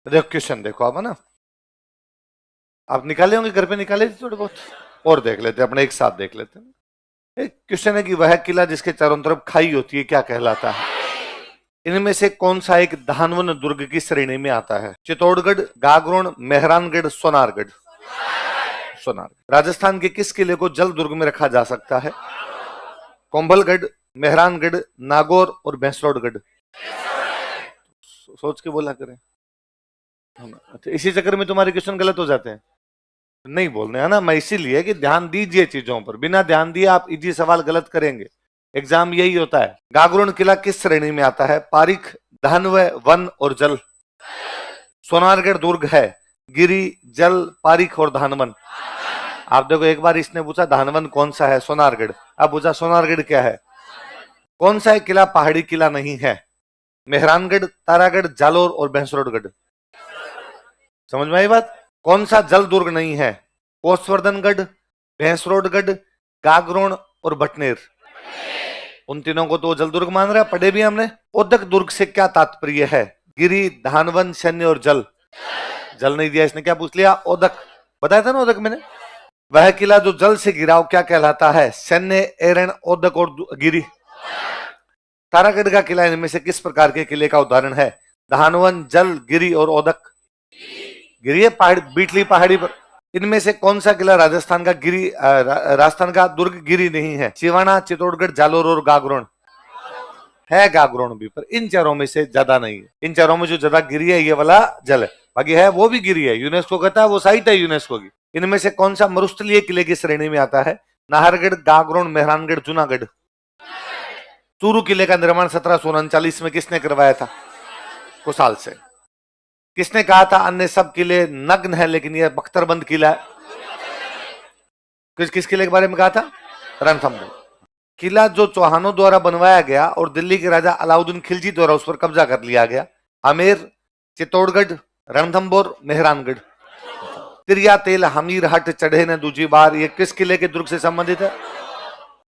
देखो क्वेश्चन देखो आप, है ना, आप निकाले होंगे घर पे, निकाले थे थोड़े बहुत, और देख लेते अपने एक साथ देख लेते हैं। एक क्वेश्चन है कि वह किला जिसके चारों तरफ खाई होती है क्या कहलाता है? इनमें से कौन सा एक धानवन दुर्ग की श्रेणी में आता है? चित्तौड़गढ़, गागरोन, मेहरानगढ़, सोनारगढ़। सोनारगढ़। राजस्थान के किस किले को जल दुर्ग में रखा जा सकता है? कुंभलगढ़, मेहरानगढ़, नागौर और भैंसरोडगढ़। सोच के बोला करें। अच्छा, इसी चक्कर में तुम्हारे क्वेश्चन गलत हो जाते हैं, नहीं बोलने, है ना। मैं इसीलिए कि ध्यान दीजिए चीजों पर, बिना ध्यान दिए आप इजी सवाल गलत करेंगे। एग्जाम यही होता है। गागरोन किला किस श्रेणी में आता है? पारिख, धानव, वन और जल। सोनारगढ़ दुर्ग है गिरी, जल, पारिख और धानवन। आप देखो, एक बार इसने पूछा धानवन कौन सा है, सोनारगढ़। अब पूछा सोनारगढ़ क्या है। कौन सा एक किला पहाड़ी किला नहीं है? मेहरानगढ़, तारागढ़, जालोर और भैंसरोडगढ़। समझ में आई बात? कौन सा जल दुर्ग नहीं है? कोसवर्धनगढ़, भैंसरोडगढ़, गागरोन और भटनेर। उन तीनों को तो जल दुर्ग मान रहा है, पढ़े भी हमने। ओदक दुर्ग से क्या तात्पर्य है? गिरी, धानवन, सैन्य और जल। जल नहीं दिया इसने, क्या पूछ लिया? ओदक। बताया था ना ओदक मैंने। वह किला जो जल से घिरा हो क्या कहलाता है? सैन्य, एरण, ओदक और गिरी। तारागढ़ का किला इनमें से किस प्रकार के किले का उदाहरण है? धानवन, जल, गिरी और ओदक। गिरी है पहाड़ी, बीटली पहाड़ी पर। इनमें से कौन सा किला राजस्थान का गिरी राजस्थान का दुर्ग गिरी नहीं है? सिवाना, चित्तौड़गढ़, जालोर और गागरोन। है गागरोन भी, पर इन चारों में से ज्यादा नहीं है। इन चारों में जो ज्यादा गिरी है ये वाला जल है, बाकी है वो भी गिरी है, यूनेस्को कहता है वो साइट है यूनेस्को की। इनमें से कौन सा मरुस्थलीय किले की श्रेणी में आता है? नाहरगढ़, गागरोन, मेहरानगढ़, जूनागढ़। चूरू किले का निर्माण 1739 में किसने करवाया था? कुशाल से। किसने कहा था अन्य सब किले नग्न है लेकिन यह बख्तरबंद किला है? किस किले के बारे में कहा था? रणथंभौर। किला जो चौहानों द्वारा बनवाया गया और दिल्ली के राजा अलाउद्दीन खिलजी द्वारा उस पर कब्जा कर लिया गया। आमेर, चित्तौड़गढ़, रणथंभौर, मेहरानगढ़। तिरिया तेल हमीर हट चढ़े ने दूजी बार, ये किस किले के दुर्ग से संबंधित है?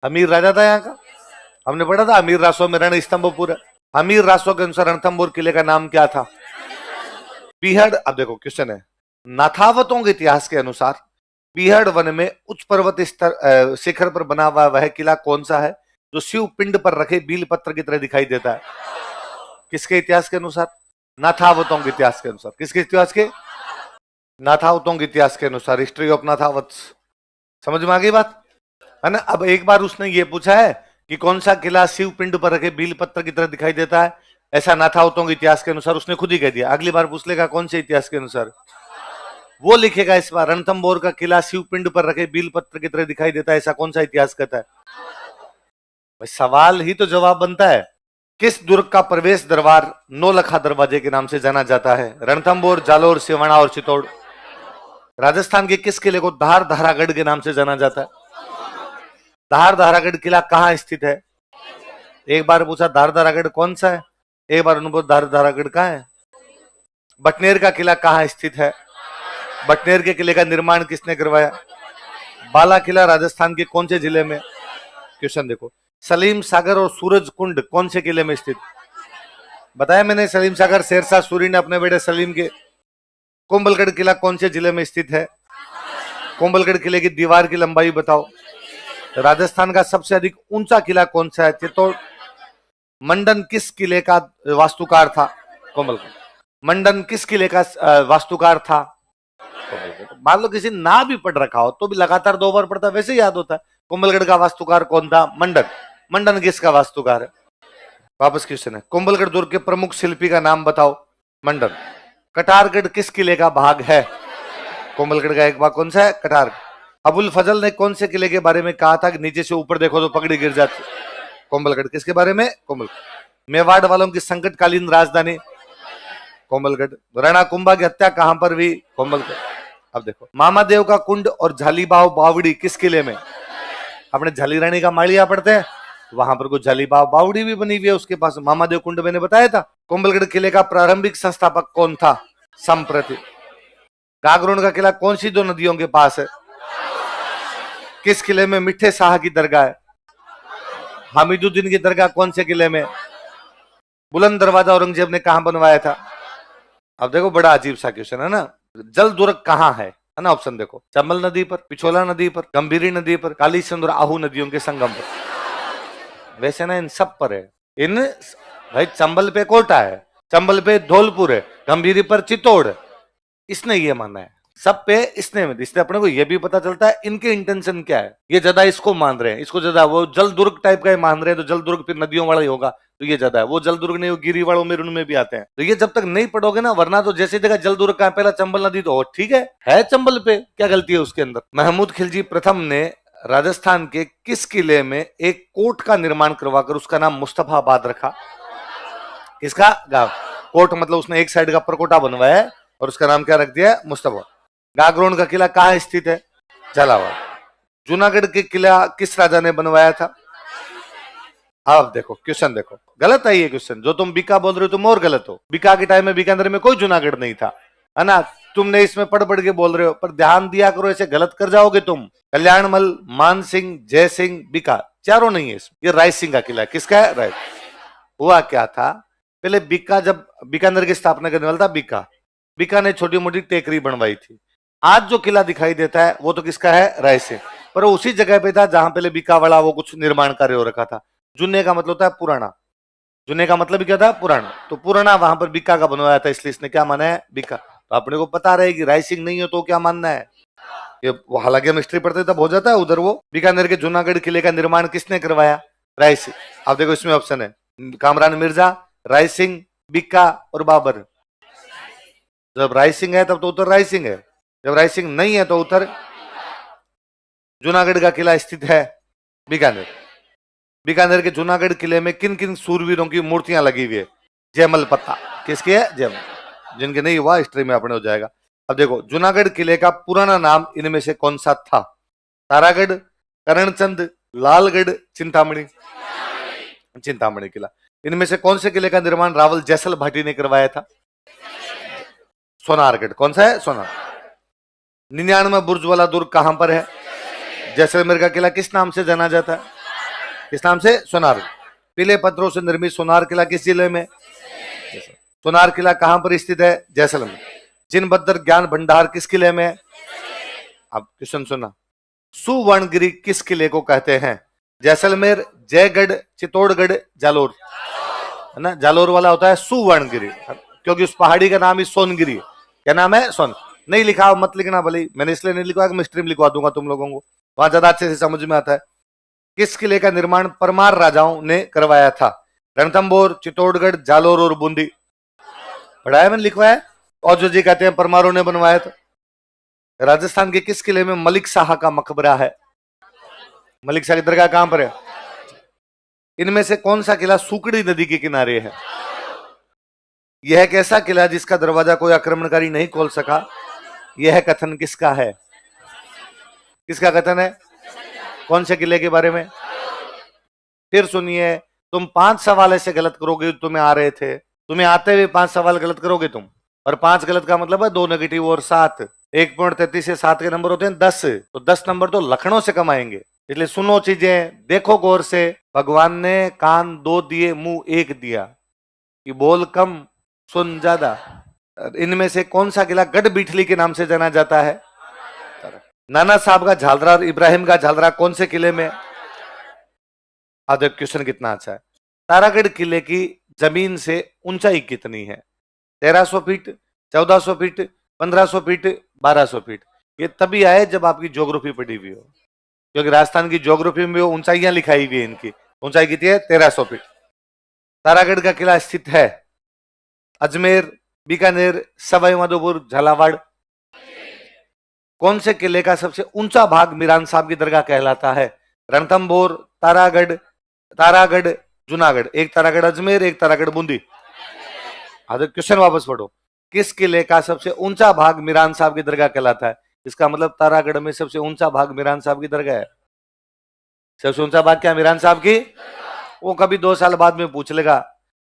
अमीर राजा था यहाँ का, हमने पढ़ा था। अमीर रासो में रण स्तंभपुर है। अमीर रासो के अनुसार रणथंभौर किले का नाम क्या था? बीहड़। अब देखो क्वेश्चन है, नाथावतों के इतिहास के अनुसार बीहड़ वन में उच्च पर्वत स्तर शिखर पर बना हुआ वह किला कौन सा है जो शिव पिंड पर रखे बील पत्र की तरह दिखाई देता है? किसके इतिहास के अनुसार? नाथावतों के इतिहास के अनुसार। किसके इतिहास के? नाथावतों के इतिहास के अनुसार, हिस्ट्री ऑफ नाथावत। समझ में आ गई बात, है ना। अब एक बार उसने ये पूछा है कि कौन सा किला शिव पिंड पर रखे बील पत्र की तरह दिखाई देता है, ऐसा नाथावतों के इतिहास के अनुसार उसने खुद ही कह दिया। अगली बार पूछ लेगा कौन से इतिहास के अनुसार, वो लिखेगा इस बार रणथंभौर का किला शिवपिंड पर रखे बील पत्र की तरह दिखाई देता है, ऐसा कौन सा इतिहास कहता है? भाई सवाल ही तो जवाब बनता है। किस दुर्ग का प्रवेश द्वार नौलखा दरवाजे के नाम से जाना जाता है? रणथंभौर, जालोर, सिवाना और चित्तौड़। राजस्थान के किस किले को धार धारागढ़ के नाम से जाना जाता है? धार धारागढ़ किला कहाँ स्थित है? एक बार पूछा धार धारागढ़ कौन सा है, एक बार उन्होंने धार धारागढ़ कहाँ है। बटनेर का किला कहाँ स्थित है? बटनेर के किले का निर्माण किसने करवाया? बाला किला राजस्थान के कौन से जिले में? क्वेश्चन देखो, सलीम सागर और सूरज कुंड कौन से किले में स्थित? बताया मैंने, सलीम सागर शेरशाह सूरी ने अपने बेटे सलीम के। कुंभलगढ़ किला कौन से जिले में स्थित है? कुंभलगढ़ किले की दीवार की लंबाई बताओ। राजस्थान का सबसे अधिक ऊंचा किला कौन सा है? चित्तौड़। मंडन किस किले का वास्तुकार था? कुंभलगढ़। मंडन किस किले का वास्तुकार था? मान लो किसी ना भी पढ़ रखा हो तो भी लगातार 2 बार पढ़ता वैसे याद होता है। कुंभलगढ़ का वास्तुकार कौन था? मंडन। मंडन किसका वास्तुकार है? वापस क्वेश्चन है, कुंभलगढ़ दुर्ग के प्रमुख शिल्पी का नाम बताओ। मंडन। कटारगढ़ किस किले का भाग है? कुंभलगढ़ का एक भाग कौन सा है? कटारगढ़। अबुल फजल ने कौन से किले के बारे में कहा था कि नीचे से ऊपर देखो तो पगड़ी गिर जाती? कुंभलगढ़। किसके बारे में? कुंभलगढ़। मेवाड़ वालों की संकटकालीन राजधानी? कुंभलगढ़। राणा कुंभा की हत्या कहां पर हुई? कुंभलगढ़। अब देखो, मामादेव का कुंड और झालीबाव बावड़ी किस किले में? अपने झाली रानी का मालिया पढ़ते हैं, वहां पर कुछ झालीबाव बावड़ी भी बनी हुई है उसके पास। मामादेव कुंड मैंने बताया था। कुंभलगढ़ किले का प्रारंभिक संस्थापक कौन था? संप्रति। गागरोन का किला कौन सी 2 नदियों के पास है? किस किले में मिठे शाह की दरगाह है? हामिदुद्दीन की दरगाह कौन से किले में? बुलंद दरवाजा औरंगजेब ने कहां बनवाया था? अब देखो बड़ा अजीब सा क्वेश्चन है ना, जल दुर्ग कहाँ है ना? ऑप्शन देखो, चंबल नदी पर, पिछोला नदी पर, गंभीरी नदी पर, काली सिंध और आहू नदियों के संगम पर। वैसे ना इन सब पर है। इन भाई चंबल पे कोटा है, चंबल पे धौलपुर है, गंभीरी पर चित्तौड़ है। इसने ये माना है, सब पे इसने अपने को ये भी पता चलता है इनके इंटेंशन क्या है। ये ज्यादा इसको मान रहे हैं, इसको ज्यादा वो जल दुर्ग टाइप का ही मान रहे हैं, तो जल दुर्ग फिर नदियों वाला ही होगा, तो ये ज्यादा है। वो जल दुर्ग नहीं, वो गिरी वालों में उनमें भी आते हैं। तो ये जब तक नहीं पढ़ोगे ना, वरना तो जैसे जगह जल दुर्ग का पहला चंबल नदी, तो ठीक है चंबल पे, क्या गलती है उसके अंदर। महमूद खिलजी प्रथम ने राजस्थान के किस किले में एक कोट का निर्माण करवाकर उसका नाम मुस्तफाबाद रखा? किसका गांव? कोट मतलब उसने एक साइड का परकोटा बनवाया है और उसका नाम क्या रख दिया? मुस्तफा। गागरोन का किला कहाँ स्थित है? झालावाड़। जूनागढ़ के किला किस राजा ने बनवाया था? अब देखो क्वेश्चन देखो, गलत है ये क्वेश्चन। जो तुम बीका बोल रहे हो तुम और गलत हो। बीका के टाइम में बीकानेर में कोई जूनागढ़ नहीं था, है ना? तुमने इसमें पढ़ के बोल रहे हो, पर ध्यान दिया करो, ऐसे गलत कर जाओगे तुम। कल्याणमल, मान सिंह, जय सिंह, बीका, चारों नहीं है इसमें। ये राय सिंह का किला। किसका है? राय। हुआ क्या था, पहले बीका, जब बीकानेर की स्थापना करने वाला था बीका ने छोटी मोटी टेकरी बनवाई थी। आज जो किला दिखाई देता है वो तो किसका है? राय सिंह। पर उसी जगह पे था जहां पहले बीका वाला वो कुछ निर्माण कार्य हो रखा था। जुन्ने का मतलब होता है पुराना। जुन्ने का मतलब क्या था? पुराना। तो पुराना वहां पर बीका का बनवाया था, इसलिए इसने क्या माना है? बीका। तो अपने को पता रहेगी राय सिंह नहीं हो तो क्या मानना है ये। हालांकि हम हिस्ट्री पढ़ते तब हो जाता है उधर। वो बीकानेर के जूनागढ़ किले का निर्माण किसने करवाया? राय सिंह। अब देखो इसमें ऑप्शन है कामरान मिर्जा, राय सिंह, बीका और बाबर। जब राय सिंह है तब तो उत्तर राय सिंह है, जब राय सिंह नहीं है तो उत्तर जूनागढ़ का किला स्थित है बीकानेर। बीकानेर के जूनागढ़ किले में किन किन सूरवीरों की मूर्तियां लगी हुई है? जयमल पत्ता। किसकी है? जयमल। जिनके नहीं हुआ हिस्ट्री में अपने हो जाएगा। अब देखो जूनागढ़ किले का पुराना नाम इनमें से कौन सा था? तारागढ़, करणचंद, लालगढ़, चिंतामणि। चिंतामणि किला। इनमें से कौन से किले का निर्माण रावल जैसल भाटी ने करवाया था? सोनारगढ़। कौन सा है? सोनार। 99 बुर्ज वाला दुर्ग कहां पर है? जैसलमेर का किला किस नाम से जाना जाता है? किस नाम से? सोनार। पीले पत्थरों से निर्मित सोनार किला किस जिले में? सोनार किला कहां पर स्थित है? जैसलमेर। जिनबद्दर ज्ञान भंडार किस किले में है? अब क्वेश्चन सुना, सुवर्णगिरी किस किले को कहते हैं? जैसलमेर, जयगढ़, चित्तौड़गढ़, जालोर। है ना? जालोर वाला होता है सुवर्णगिरी, क्योंकि उस पहाड़ी का नाम ही सोनगिरी। क्या नाम है? सोन। नहीं लिखा मत लिखना भले, मैंने इसलिए नहीं लिखा कि मैं स्ट्रीम लिखवा दूंगा तुम लोगों को, वहां ज्यादा अच्छे से समझ में आता है। किस किले का निर्माण परमार राजाओं ने करवाया था? रणथंभौर, चित्तौड़गढ़, जालोर और बूंदी। पढ़ा है मैंने, लिखवाया। और जो जी कहते हैं परमारों ने बनवाया था। राजस्थान के किस किले में मलिक शाह का मकबरा है? मलिक शाह की दरगाह कहां पर है? इनमें से कौन सा किला सुकड़ी नदी के किनारे है? यह एक ऐसा किला जिसका दरवाजा कोई आक्रमणकारी नहीं खोल सका। यह कथन किसका है? किसका कथन है? कौन से किले के बारे में? फिर सुनिए, तुम 5 सवाल ऐसे गलत करोगे, तुम्हें आ रहे थे, तुम्हें आते हुए 5 सवाल गलत करोगे तुम। और 5 गलत का मतलब है 2 नेगेटिव और 7। 1.33 से 7 के नंबर होते हैं 10, तो 10 नंबर तो लखनऊ से कमाएंगे। इसलिए सुनो चीजें, देखो गौर से। भगवान ने कान 2 दिए, मुंह 1 दिया, कि बोल कम सुन ज्यादा। इनमें से कौन सा किला गढ़ बिठली के नाम से जाना जाता है? नाना साहब का झालरा और इब्राहिम का झालरा कौन से किले में? आज क्वेश्चन कितना अच्छा है। तारागढ़ किले की जमीन से ऊंचाई कितनी है? 1300 फीट, 1400 फीट, 1500 फीट, 1200 फीट। ये तभी आए जब आपकी ज्योग्राफी पढ़ी हुई हो, क्योंकि राजस्थान की ज्योग्राफी में ऊंचाइयां लिखाई हुई है। इनकी ऊंचाई कितनी है? 1300 फीट। तारागढ़ का किला स्थित है अजमेर, बीकानेर, सवाई माधोपुर, झालावाड़। कौन से किले का सबसे ऊंचा भाग मीरान साहब की दरगाह कहलाता है? रणथंभौर, तारागढ़, जूनागढ़। एक तारागढ़ अजमेर, एक तारागढ़ बूंदी। क्वेश्चन वापस पढ़ो। किस किले का सबसे ऊंचा भाग मीरान साहब की दरगाह कहलाता है? इसका मतलब तारागढ़ में सबसे ऊंचा भाग मीरान साहब की दरगाह है। सबसे ऊंचा भाग क्या मीरान साहब की? वो कभी 2 साल बाद में पूछ लेगा।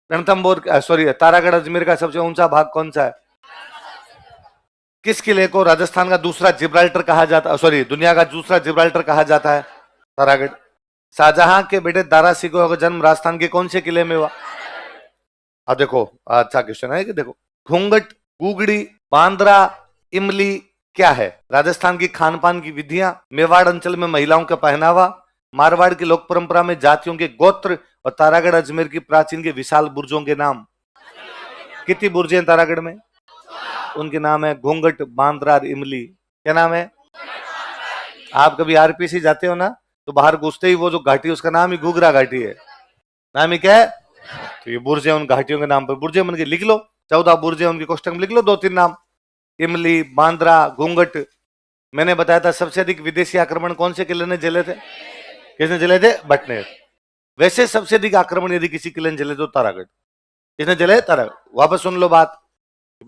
रणथंभौर सॉरी तारागढ़ अजमेर का सबसे ऊंचा भाग कौन सा है? किस किले को राजस्थान का दूसरा जिब्राल्टर कहा जाता है, सॉरी दुनिया का दूसरा जिब्राल्टर कहा जाता है? तारागढ़। शाहजहां के बेटे दारा सिकोह का जन्म राजस्थान के कौन से किले में हुआ? अब देखो अच्छा क्वेश्चन है कि देखो, घूंघट कुगड़ी, बांद्रा, इमली क्या है? राजस्थान की खान पान की विधियां, मेवाड़ अंचल में महिलाओं का पहनावा, मारवाड़ की लोक परंपरा में जातियों के गोत्र और तारागढ़ अजमेर की प्राचीन के विशाल बुर्जों के नाम। कितनी बुर्जें हैं तारागढ़ में? उनके नाम है घूंघट, बांद्रा, इमली। क्या नाम है? आप कभी आरपीसी जाते हो ना, तो बाहर घुसते ही वो जो घाटी उसका नाम ही घुघरा घाटी है। नाम ही क्या है? तो ये बुर्जे उन घाटियों के नाम पर बुर्जे बन के लिख लो, 14 बुर्जे उनके कोष्टक में लिख लो, 2-3 नाम, इमली, बांद्रा, घूंघट। मैंने बताया था सबसे अधिक विदेशी आक्रमण कौन से किले ने झेले थे? किसने झेले थे? बटनेर। वैसे सबसे अधिक आक्रमण यदि किसी किले ने झेले तो तारागढ़। किसने झेले? तारागढ़। वापस सुन लो बात,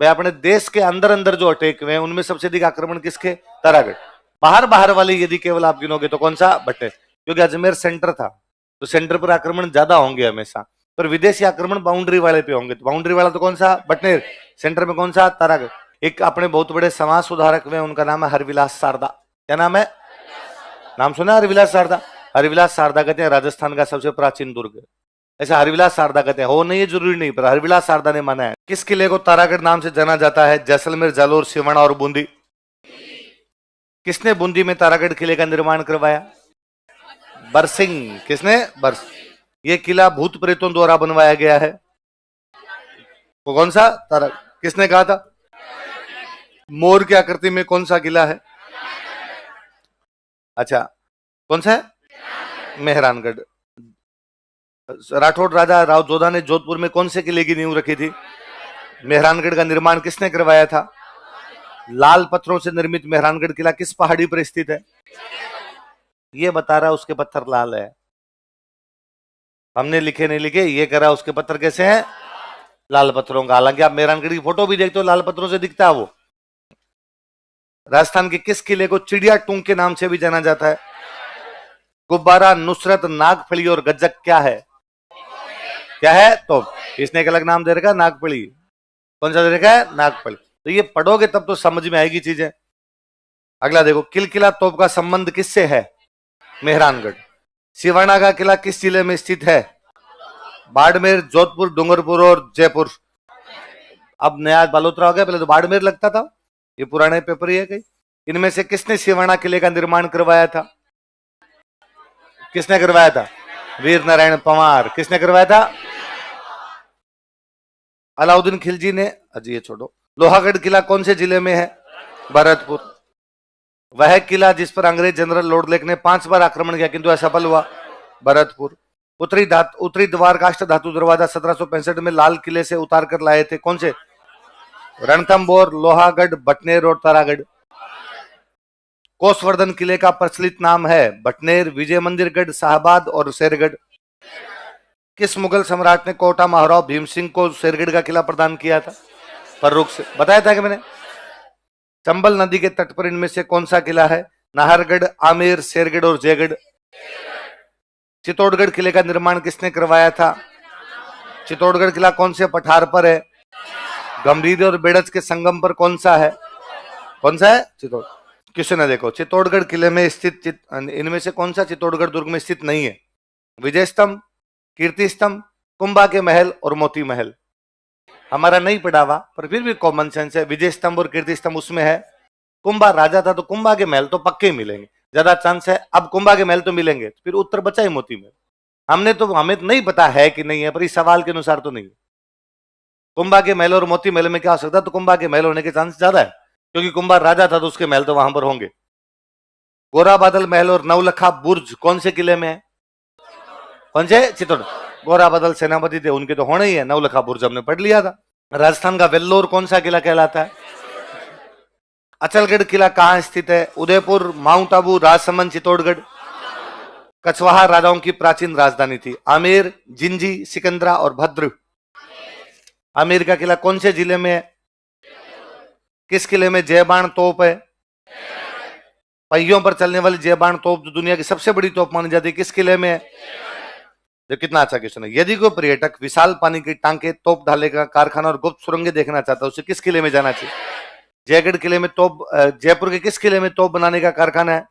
भाई अपने देश के अंदर अंदर जो अटैक हुए हैं उनमें सबसे अधिक आक्रमण किसके? तारागढ़। बाहर बाहर वाले यदि केवल आप गिनोगे तो कौन सा? बटनेर, क्योंकि अजमेर सेंटर था तो सेंटर पर आक्रमण ज्यादा होंगे हमेशा, पर विदेशी आक्रमण बाउंड्री वाले पे होंगे। तो बाउंड्री वाला तो कौन सा? बटनेर। सेंटर में कौन सा? तारागढ़। एक अपने बहुत बड़े समाज सुधारक हुए, उनका नाम है हरविलास शारदा। क्या नाम है? नाम सुना हरविलास शारदा? हरविलास शारदा कहते हैं राजस्थान का सबसे प्राचीन दुर्ग। ऐसा हरविलास शारदा कहते हैं, हो नहीं है जरूरी नहीं, पर हरविलास शारदा ने माना है। किस किले को तारागढ़ नाम से जाना जाता है? जैसलमेर, जालोर, सिवाना और बूंदी। किसने बूंदी में तारागढ़ किले का निर्माण करवाया? बरसिंह। किसने? बरस। ये किला भूत प्रेतों द्वारा बनवाया गया है। वो कौन सा? तारा। किसने कहा था? मोर की आकृति में कौन सा किला है? अच्छा, कौन सा है? मेहरानगढ़। राठौड़ राजा राव जोधा ने जोधपुर में कौन से किले की नींव रखी थी? मेहरानगढ़ का निर्माण किसने करवाया था? लाल पत्थरों से निर्मित मेहरानगढ़ किला किस पहाड़ी पर स्थित है? ये बता रहा उसके पत्थर लाल है। हमने लिखे नहीं लिखे, ये करा उसके पत्थर कैसे हैं? लाल पत्थरों का। हालांकि आप मेहरानगढ़ की फोटो भी देखते हो, लाल पत्थरों से दिखता है वो। राजस्थान के किस किले को चिड़िया टूंग के नाम से भी जाना जाता है? गुब्बारा, नुसरत, नागफली और गज्जक क्या है? क्या है? तो इसने एक अलग नाम दे रखा है, नागफली। कौन सा दे रखा है? नागफली। तो ये पढ़ोगे तब तो समझ में आएगी चीजें। अगला देखो, किलकिला तोप का संबंध किससे है? मेहरानगढ़। सिवाना का किला किस जिले में स्थित है? बाड़मेर, जोधपुर, डूंगरपुर और जयपुर। अब नया बालोतरा हो गया, पहले तो बाड़मेर लगता था, ये पुराने पेपर ही है कहीं। इनमें से किसने सिवाना किले का निर्माण करवाया था? किसने करवाया था? वीर नारायण पंवार। किसने करवाया था? अलाउद्दीन खिलजी ने। अजी ये छोड़ो, लोहागढ़ किला कौन से जिले में है? भरतपुर। वह किला जिस पर अंग्रेज जनरल लॉर्ड लेक ने 5 बार आक्रमण किया किंतु असफल हुआ? भरतपुर। उत्तरी द्वार काष्ठ धातु दरवाजा 1765 में लाल किले से उतार कर लाए थे, कौन से? रणथंभौर, लोहागढ़, बटनेर और तारागढ़। कोसवर्धन किले का प्रचलित नाम है बटनेर, विजय मंदिरगढ़, शाहबाद और शेरगढ़। किस मुगल सम्राट ने कोटा महाराव भीम सिंह को शेरगढ़ का किला प्रदान किया था? फर्रुख से। बताया था कि मैंने। चंबल नदी के तट पर इनमें से कौन सा किला है? नाहरगढ़, आमेर, शेरगढ़ और जयगढ़। चित्तौड़गढ़ किले का निर्माण किसने करवाया था? चित्तौड़गढ़ किला कौन से पठार पर है? गंभीर और बेड़च के संगम पर कौन सा है? कौन सा है? चित्तौड़। किसने? देखो, चित्तौड़गढ़ किले में स्थित इनमें से कौन सा चित्तौड़गढ़ दुर्ग में स्थित नहीं है? विजय स्तंभ, कीर्ति स्तंभ, कुंभा के महल और मोती महल। हमारा नहीं पढ़ा हुआ पर फिर भी कॉमन सेंस है, विजय स्तंभ और कीर्ति स्तंभ उसमें है। कुंभा राजा था तो कुंभा के महल तो पक्के मिलेंगे, ज्यादा चांस है। अब कुंभा के महल तो मिलेंगे, फिर उत्तर बचा ही मोती महल। हमें तो नहीं पता है कि नहीं है, पर इस सवाल के अनुसार तो नहीं है। कुंभा के महल और मोती महल में क्या हो सकता है? तो कुंभा के महल होने के चांस ज्यादा है, क्योंकि कुंभा राजा था तो उसके महल तो वहां पर होंगे। गोरा बादल महल और नवलखा बुर्ज कौन से किले में है? कौन से? चित्तौड़। गोरा बादल सेनापति थे, उनके तो होने ही है। नवलखा बुर्ज हमने पढ़ लिया था। राजस्थान का वेल्लोर कौन सा किला कहलाता है? अचलगढ़ किला कहां स्थित है? उदयपुर, माउंट आबू, राजसमंद, चित्तौड़गढ़। कछवाहा राजाओं की प्राचीन राजधानी थी। आमेर, जिंजी, सिकंदरा और भद्र। आमेर का किला कौन से जिले में है? किस किले में जयबाण तोप है? पहियों पर चलने वाली जयबाण तोप जो दुनिया की सबसे बड़ी तोप मानी जाती है, किस किले में है? जो कितना अच्छा क्वेश्चन है। यदि कोई पर्यटक विशाल पानी की टांके, तोप ढाले का कारखाना और गुप्त सुरंगें देखना चाहता है, उसे किस किले में जाना चाहिए? जयगढ़ किले में तोप। जयपुर के किस किले में तोप बनाने का कारखाना है?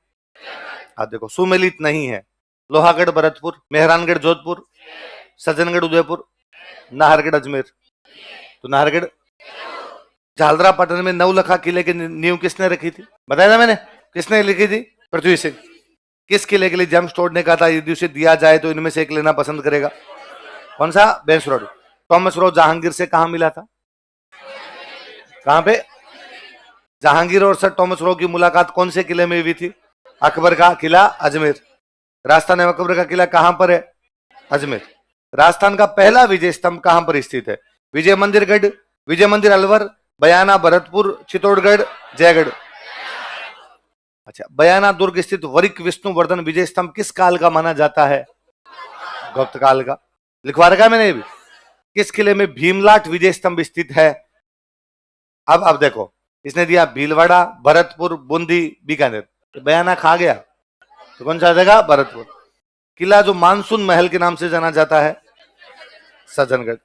आप देखो, सुमेलित नहीं है। लोहागढ़ भरतपुर, मेहरानगढ़ जोधपुर, सज्जनगढ़ उदयपुर, नाहरगढ़ अजमेर। तो नाहरगढ़ झालरा पटन में नवलखा किले की नींव किसने रखी थी? बताया था मैंने, किसने लिखी थी? पृथ्वी सिंह। किस किले के लिए जेम्स टोड ने कहा था यदि उसे दिया जाए तो इनमें से एक लेना पसंद करेगा? कौन सा? बेंस रोड। थॉमस रो जहांगीर से कहां मिला था? कहां पे? जहांगीर और सर थॉमस रो की मुलाकात कौन से किले में हुई थी? अकबर का किला अजमेर। राजस्थान में अकबर का किला कहां पर है? अजमेर। राजस्थान का पहला विजय स्तंभ कहां पर स्थित है? विजय मंदिर गढ़, विजय मंदिर अलवर, बयाना भरतपुर, चित्तौड़गढ़, जयगढ़। अच्छा, बयाना दुर्ग स्थित वरिक विष्णुवर्धन विजय स्तंभ किस काल का माना जाता है? गुप्त काल का। लिखवा रखा है मैंने भी। किस किले में भीमलाट विजय स्तंभ स्थित है? अब देखो, इसने दिया भीलवाड़ा, भरतपुर, बूंदी, बीकानेर। तो बयाना खा गया, तो कौन सा जगह? भरतपुर। किला जो मानसून महल के नाम से जाना जाता है? सज्जनगढ़।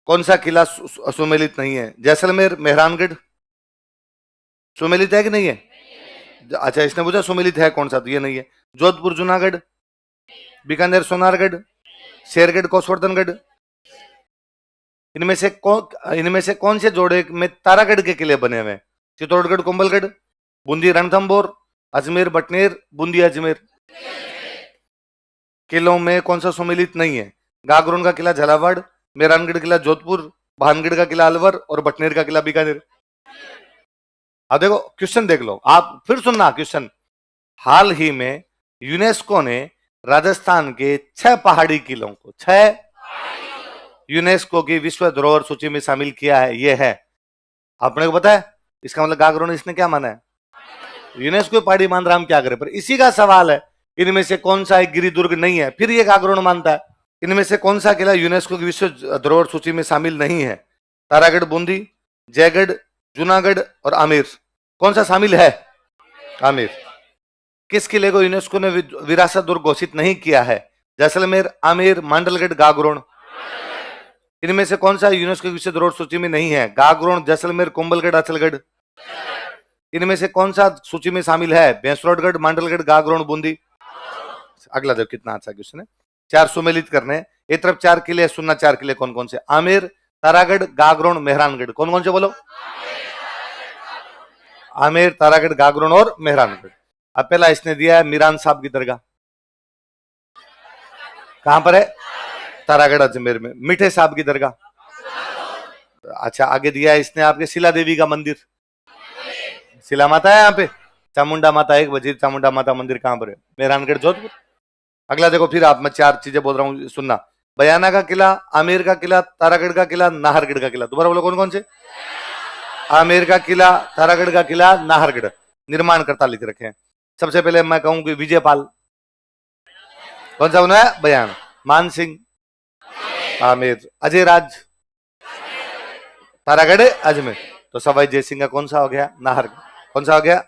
कौन सा किला सुमेलित नहीं है? जैसलमेर, मेहरानगढ़। सुमेलित है कि नहीं है? अच्छा, इसने पूछा सुमेलित है कौन सा, तो ये नहीं है। जोधपुर, जूनागढ़, बीकानेर, सोनारगढ़, शेरगढ़, कोसवर्धनगढ़। इनमें से कौन से जोड़े में तारागढ़ के किले बने हुए हैं? चित्तौड़गढ़, कुंभलगढ़, बूंदी, रणथंभौर, अजमेर, बटनेर, बूंदी, अजमेर। किलों में कौन सा सुमेलित नहीं है? गागरोन का किला झालावाड़, मेहरानगढ़ किला जोधपुर, भानगढ़ का किला अलवर और बटनेर का किला बीकानेर। अब देखो क्वेश्चन देख लो, आप फिर सुनना क्वेश्चन। हाल ही में यूनेस्को ने राजस्थान के 6 पहाड़ी किलों को, 6 यूनेस्को की विश्व धरोहर सूची में शामिल किया है। ये है, आपने को पता है इसका मतलब? गागरों ने इसने क्या माना है? यूनेस्को पहाड़ी मान रहा, हम क्या करें? पर इसी का सवाल है, इनमें से कौन सा एक गिरिदुर्ग नहीं है? फिर ये गागरों मानता है। इनमें से कौन सा किला यूनेस्को की विश्व धरोहर सूची में शामिल नहीं है? तारागढ़, बूंदी, जयगढ़, जूनागढ़ और आमेर। कौन सा शामिल है? आमेर। किस किले को यूनेस्को ने विरासत दुर्ग घोषित नहीं किया है? जैसलमेर, आमेर, मांडलगढ़, गागरोन। इनमें से कौन सा यूनेस्को की विश्व धरोहर सूची में नहीं है? गागरोन, जैसलमेर, कुंभलगढ़, अचलगढ़। इनमें से कौन सा सूची में शामिल है? भैंसरोडगढ़, मांडलगढ़, गागरोन, बूंदी। अगला देखो कितना अच्छा क्वेश्चन है। 4 सुमेलित करने, एक तरफ 4 किले, सुनना 4 किले कौन कौन से? आमेर, तारागढ़, गागरोन, मेहरानगढ़। कौन कौन से बोलो? आमेर, तारागढ़, गागरोन और मेहरानगढ़। अब पहला इसने दिया है मीरान साहब की दरगाह, कहां पर है? तारागढ़, अजमेर में। मीठे साहब की दरगाह, अच्छा आगे दिया है इसने आपके शिला देवी का मंदिर, शिला माता है यहाँ पे। चामुंडा माता एक बजे, चामुंडा माता मंदिर कहां पर है? मेहरानगढ़, जोधपुर। अगला देखो, फिर आप, मैं 4 चीजें बोल रहा हूं, सुनना। बयाना का किला, आमेर का किला, तारागढ़ का किला, नाहरगढ़ का किला। दोबारा बोलो कौन कौन से? आमेर का किला, तारागढ़ का किला, नाहरगढ़। निर्माणकर्ता लिख रखे हैं। सबसे पहले मैं कहूं कि विजयपाल। कौन सा बनाया? बयाना। मान सिंह, आमेर। अजय राज, तारागढ़, अजमेर। तो सवाई जय सिंह का कौन सा हो गया? नाहरगढ़। कौन सा हो गया?